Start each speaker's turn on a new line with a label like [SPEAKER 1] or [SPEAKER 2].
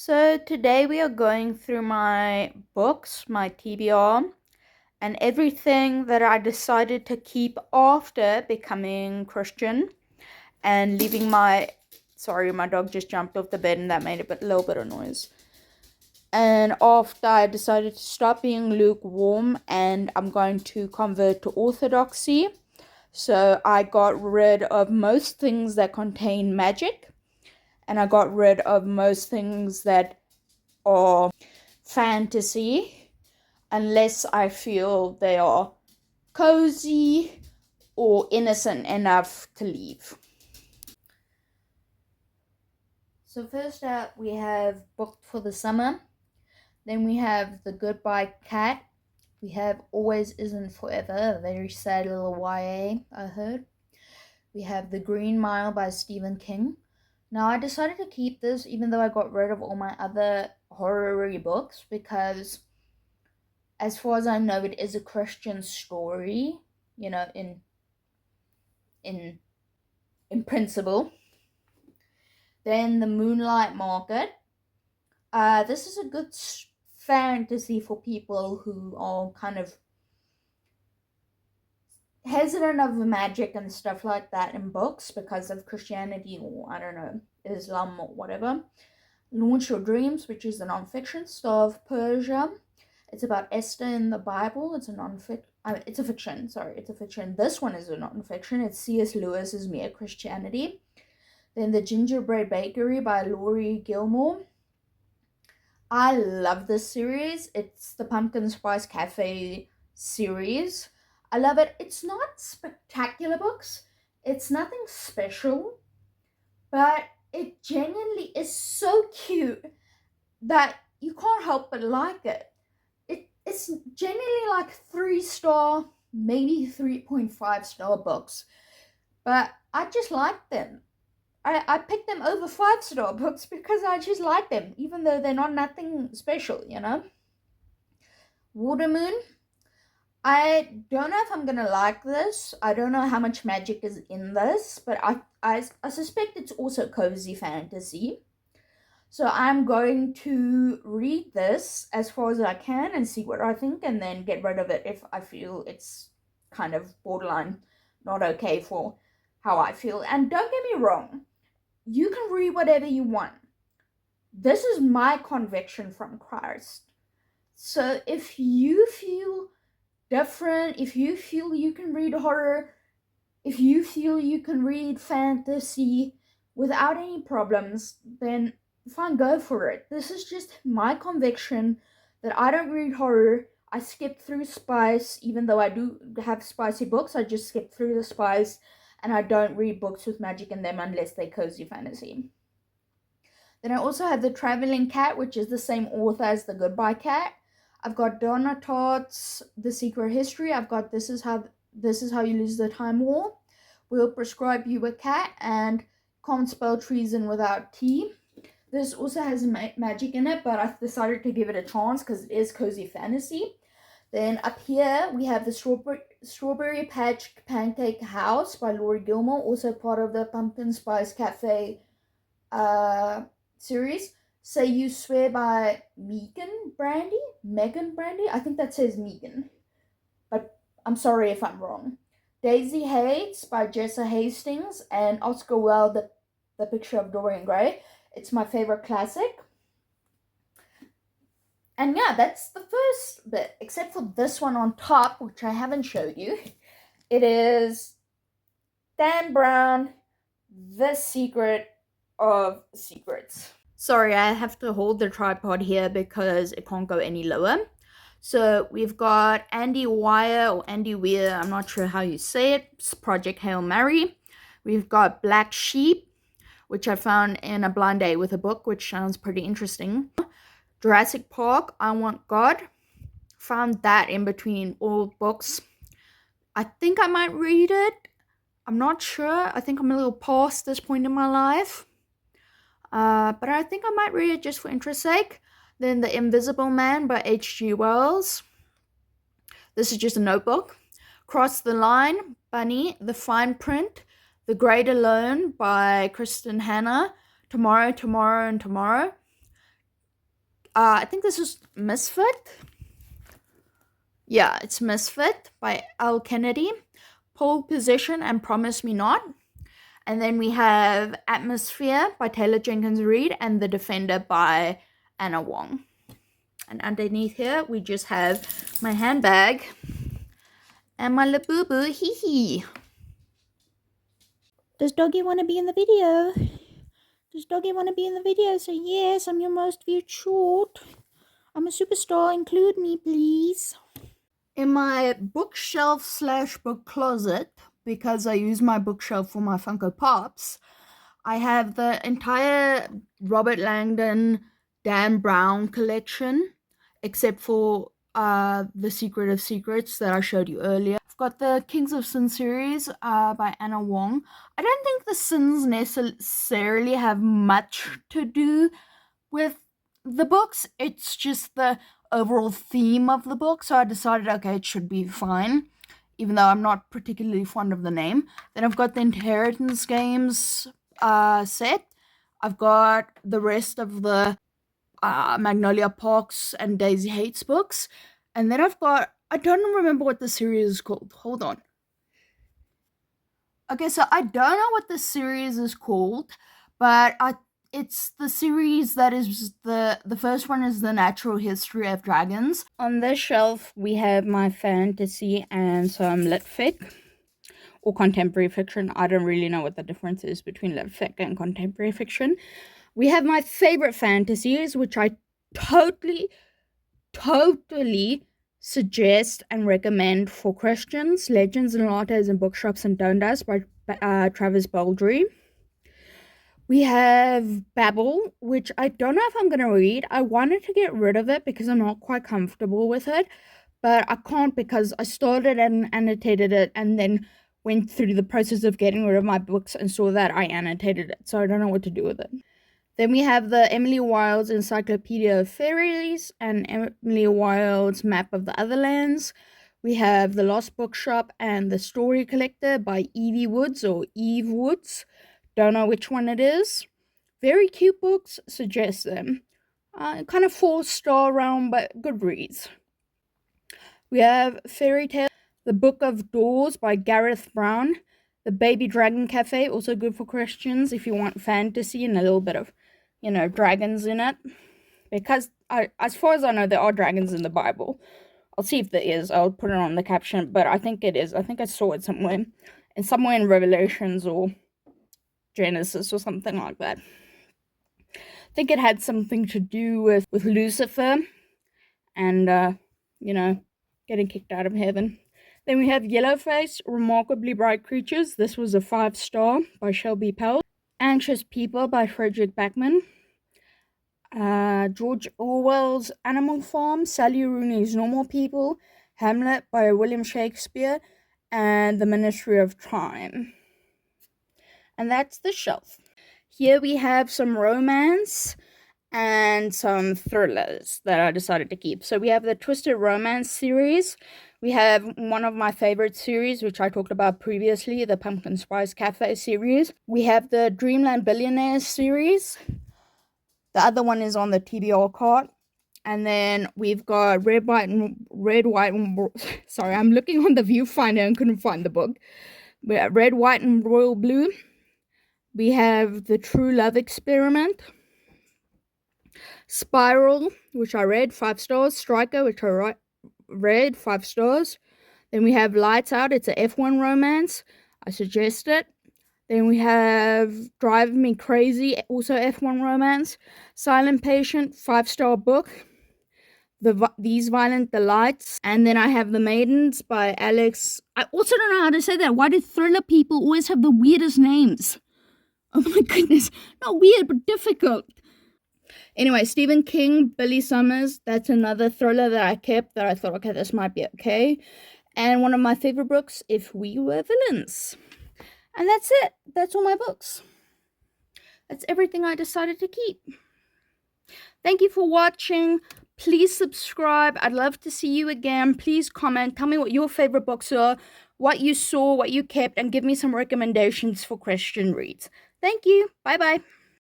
[SPEAKER 1] So today we are going through my books, my TBR, and everything that I decided to keep after becoming Christian and leaving sorry, my dog just jumped off the bed and that made a little bit of noise. And after I decided to stop being lukewarm and I'm going to convert to orthodoxy. So I got rid of most things that contain magic, and I got rid of most things that are fantasy unless I feel they are cozy or innocent enough to leave. So first up we have Booked for the Summer. Then we have The Goodbye Cat. We have Always Isn't Forever, a very sad little YA, I heard. We have The Green Mile by Stephen King. Now I decided to keep this even though I got rid of all my other horror books because as far as I know it is a Christian story, in principle. Then The Moonlight Market. This is a good fantasy for people who are kind of hesitant of magic and stuff like that in books because of Christianity or, I don't know, Islam or whatever. Launch Your Dreams, which is a non-fiction. Star of Persia. It's about Esther in the Bible. It's a fiction. This one is a non-fiction. It's C.S. Lewis's Mere Christianity. Then The Gingerbread Bakery by Laurie Gilmore. I love this series. It's the Pumpkin Spice Cafe series. I love it. It's not spectacular books. It's nothing special. But it genuinely is so cute that you can't help but like it. It's genuinely like 3-star, maybe 3.5-star books. But I just like them. I picked them over 5-star books because I just like them, even though they're not nothing special, Watermoon. I don't know if I'm gonna like this. I don't know how much magic is in this, but I suspect it's also cozy fantasy. So I'm going to read this as far as I can and see what I think, and then get rid of it if I feel it's kind of borderline not okay for how I feel. And don't get me wrong, you can read whatever you want. This is my conviction from Christ. So if you feel different, if you feel you can read horror, if you feel you can read fantasy without any problems, then fine, go for it. This is just my conviction that I don't read horror. I skip through spice, even though I do have spicy books. I just skip through the spice, and I don't read books with magic in them unless they're cozy fantasy. Then I also have The Traveling Cat, which is the same author as The Goodbye Cat. I've got Donna Tartt's The Secret History. I've got This is How You Lose the Time War. We'll Prescribe You a Cat, and Can't Spell Treason Without T. This also has magic in it, but I decided to give it a chance because it is cozy fantasy. Then up here we have The Strawberry Patch Pancake House by Laurie Gilmore, also part of the Pumpkin Spice Cafe series. Say You Swear by Megan Brandy. I think that says Megan, but I'm sorry if I'm wrong. Daisy Hates by Jessa Hastings, and Oscar Wilde, The Picture of Dorian Gray. It's my favorite classic. And yeah, that's the first bit, except for this one on top, which I haven't showed you. It is Dan Brown, The Secret of Secrets. Sorry, I have to hold the tripod here because it can't go any lower. So we've got Andy Weir, or Andy Weir, I'm not sure how you say it. It's Project Hail Mary. We've got Black Sheep, which I found in a blind date with a book, which sounds pretty interesting. Jurassic Park, I Want God. Found that in between all books. I think I might read it. I'm not sure. I think I'm a little past this point in my life. But I think I might read it just for interest's sake. Then The Invisible Man by H.G. Wells. This is just a notebook. Cross the Line, Bunny, The Fine Print, The Great Alone by Kristen Hanna, Tomorrow, Tomorrow, and Tomorrow. I think this is Misfit. Yeah, it's Misfit by L. Kennedy. Pole Position and Promise Me Not. And then we have Atmosphere by Taylor Jenkins Reid and The Defender by Anna Wong. And underneath here, we just have my handbag and my Labubu. Hee hee. Does Doggy want to be in the video? Does Doggy want to be in the video? So yes, I'm your most viewed short. I'm a superstar. Include me, please. In my bookshelf slash book closet, because I use my bookshelf for my Funko Pops, I have the entire Robert Langdon, Dan Brown collection, except for The Secret of Secrets that I showed you earlier. I've got the Kings of Sin series by Anna Wong. I don't think the sins necessarily have much to do with the books. It's just the overall theme of the book, so I decided, okay, it should be fine, even though I'm not particularly fond of the name. Then I've got the Inheritance Games set. I've got the rest of the Magnolia Parks and Daisy Hates books. And then I've got, I don't remember what the series is called. Hold on. Okay, so I don't know what the series is called, but it's the series that is the first one is The Natural History of Dragons. On this shelf, we have my fantasy and some lit fic or contemporary fiction. I don't really know what the difference is between lit fic and contemporary fiction. We have my favorite fantasies, which I totally suggest and recommend for Christians: Legends and Lattes in Bookshops and Dundas by Travis Baldry. We have Babel, which I don't know if I'm going to read. I wanted to get rid of it because I'm not quite comfortable with it, but I can't because I started and annotated it and then went through the process of getting rid of my books and saw that I annotated it, so I don't know what to do with it. Then we have the Emily Wilde's Encyclopedia of Fairies and Emily Wilde's Map of the Otherlands. We have The Lost Bookshop and The Story Collector by Evie Woods or Eve Woods. Don't know which one it is. Very cute books, suggest them. Kind of 4-star realm, but good reads. We have Fairy Tale, The Book of Doors by Gareth Brown. The Baby Dragon Cafe, also good for Christians if you want fantasy and a little bit of, dragons in it. Because, as far as I know, there are dragons in the Bible. I'll see if there is. I'll put it on the caption, but I think it is. I think I saw it somewhere in Revelations or Genesis or something like that. I think it had something to do with Lucifer and, getting kicked out of heaven. Then we have Yellowface, Remarkably Bright Creatures. This was a 5-star by Shelby Pell. Anxious People by Frederick Backman. George Orwell's Animal Farm, Sally Rooney's Normal People, Hamlet by William Shakespeare, and The Ministry of Time. And that's the shelf. Here we have some romance and some thrillers that I decided to keep. So we have the Twisted Romance series. We have one of my favorite series, which I talked about previously, the Pumpkin Spice Cafe series. We have the Dreamland Billionaires series. The other one is on the TBR card. And then we've got sorry, I'm looking on the viewfinder and couldn't find the book. We have Red, White, and Royal Blue. We have The True Love Experiment. Spiral, which I read, 5 stars. Striker, which I read, 5 stars. Then we have Lights Out. It's a F1 romance. I suggest it. Then we have Drive Me Crazy, also F1 romance. Silent Patient, 5-star book. These Violent Delights. And then I have The Maidens by Alex. I also don't know how to say that. Why do thriller people always have the weirdest names? Oh my goodness. Not weird, but difficult. Anyway, Stephen King, Billy Summers. That's another thriller that I kept that I thought, okay, this might be okay. And one of my favorite books, If We Were Villains. And that's it. That's all my books. That's everything I decided to keep. Thank you for watching. Please subscribe. I'd love to see you again. Please comment. Tell me what your favorite books are, what you saw, what you kept, and give me some recommendations for Christian reads. Thank you. Bye-bye.